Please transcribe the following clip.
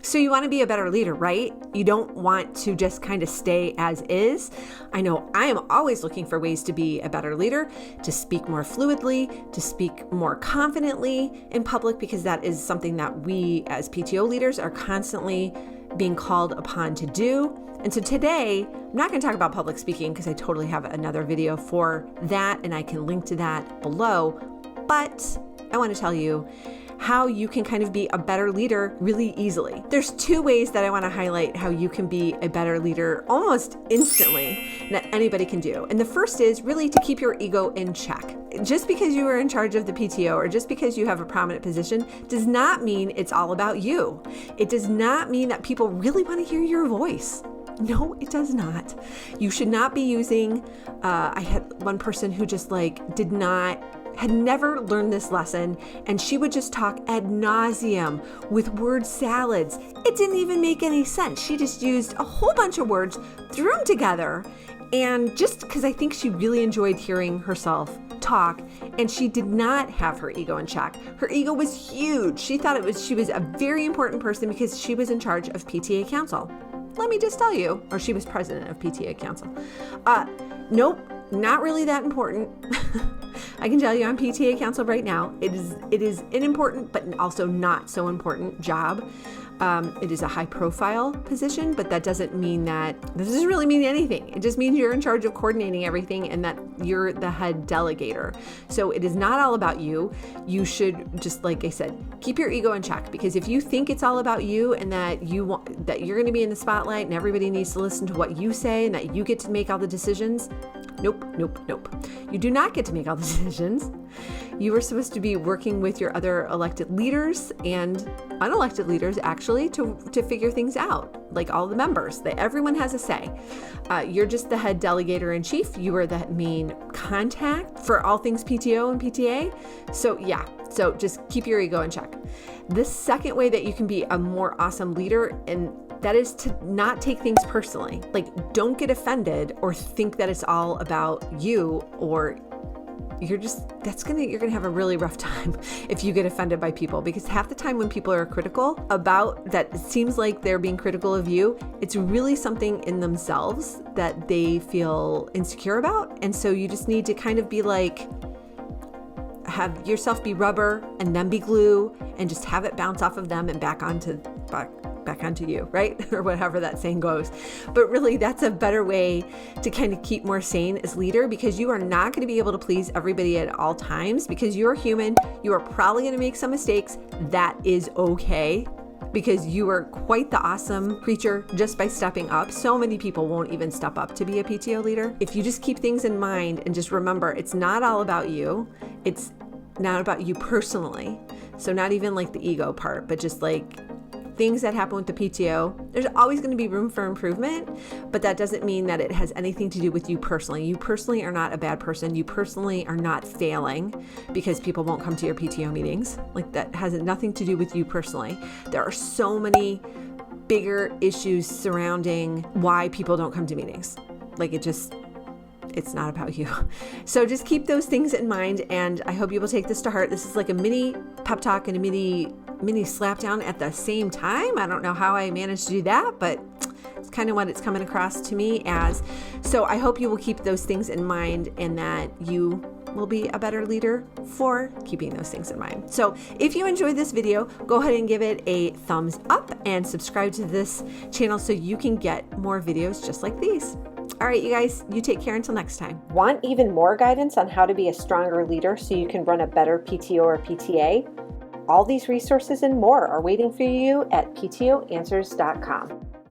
So you want to be a better leader, right? You don't want to just kind of stay as is. I know I am always looking for ways to be a better leader, to speak more fluidly, to speak more confidently in public, because that is something that we as PTO leaders are constantly being called upon to do. And so today, I'm not going to talk about public speaking because I totally have another video for that, and I can link to that below. But I want to tell you how you can kind of be a better leader really easily. There's two ways that I want to highlight how you can be a better leader almost instantly that anybody can do. And the first is really to keep your ego in check. Just because you are in charge of the PTO or just because you have a prominent position does not mean it's all about you. It does not mean that people really want to hear your voice. No, it does not. You should not be using, I had one person who just had never learned this lesson, and she would just talk ad nauseum with word salads. It didn't even make any sense. She just used a whole bunch of words, threw them together, and just because I think she really enjoyed hearing herself talk, and she did not have her ego in check. Her ego was huge. She thought she was a very important person because she was in charge of PTA Council. Let me just tell you, or she was president of PTA Council. Nope, not really that important. I can tell you on PTA Council right now, it is an important but also not so important job. It is a high profile position, but that doesn't mean that, this doesn't really mean anything. It just means you're in charge of coordinating everything and that you're the head delegator. So it is not all about you. You should just, like I said, keep your ego in check, because if you think it's all about you and that you're going to be in the spotlight and everybody needs to listen to what you say and that you get to make all the decisions, nope. You do not get to make all the decisions. You are supposed to be working with your other elected leaders and unelected leaders, actually, to figure things out, like all the members. Everyone has a say. You're just the head delegator in chief. You are the main contact for all things PTO and PTA. So just keep your ego in check. The second way that you can be a more awesome leader, and that is to not take things personally. Like, don't get offended or think that it's all about you, or you're gonna have a really rough time if you get offended by people, because half the time when people are critical about that, it seems like they're being critical of you, it's really something in themselves that they feel insecure about. And so you just need to kind of be like, have yourself be rubber and then be glue, and just have it bounce off of them and back onto you, right? Or whatever that saying goes. But really, that's a better way to kind of keep more sane as leader, because you are not going to be able to please everybody at all times, because you're human. You are probably going to make some mistakes. That is okay, because you are quite the awesome creature just by stepping up. So many people won't even step up to be a PTO leader. If you just keep things in mind and just remember, it's not all about you. It's not about you personally. So not even like the ego part, but just like things that happen with the PTO, there's always going to be room for improvement, but that doesn't mean that it has anything to do with you personally. You personally are not a bad person. You personally are not failing because people won't come to your PTO meetings. Like, that has nothing to do with you personally. There are so many bigger issues surrounding why people don't come to meetings. Like, it's not about you. So just keep those things in mind, and I hope you will take this to heart. This is like a mini pep talk and a mini slap down at the same time. I don't know how I managed to do that, but it's kind of what it's coming across to me as. So I hope you will keep those things in mind, and that you will be a better leader for keeping those things in mind. So if you enjoyed this video, go ahead and give it a thumbs up and subscribe to this channel so you can get more videos just like these. All right, you guys, you take care until next time. Want even more guidance on how to be a stronger leader so you can run a better PTO or PTA? All these resources and more are waiting for you at PTOanswers.com.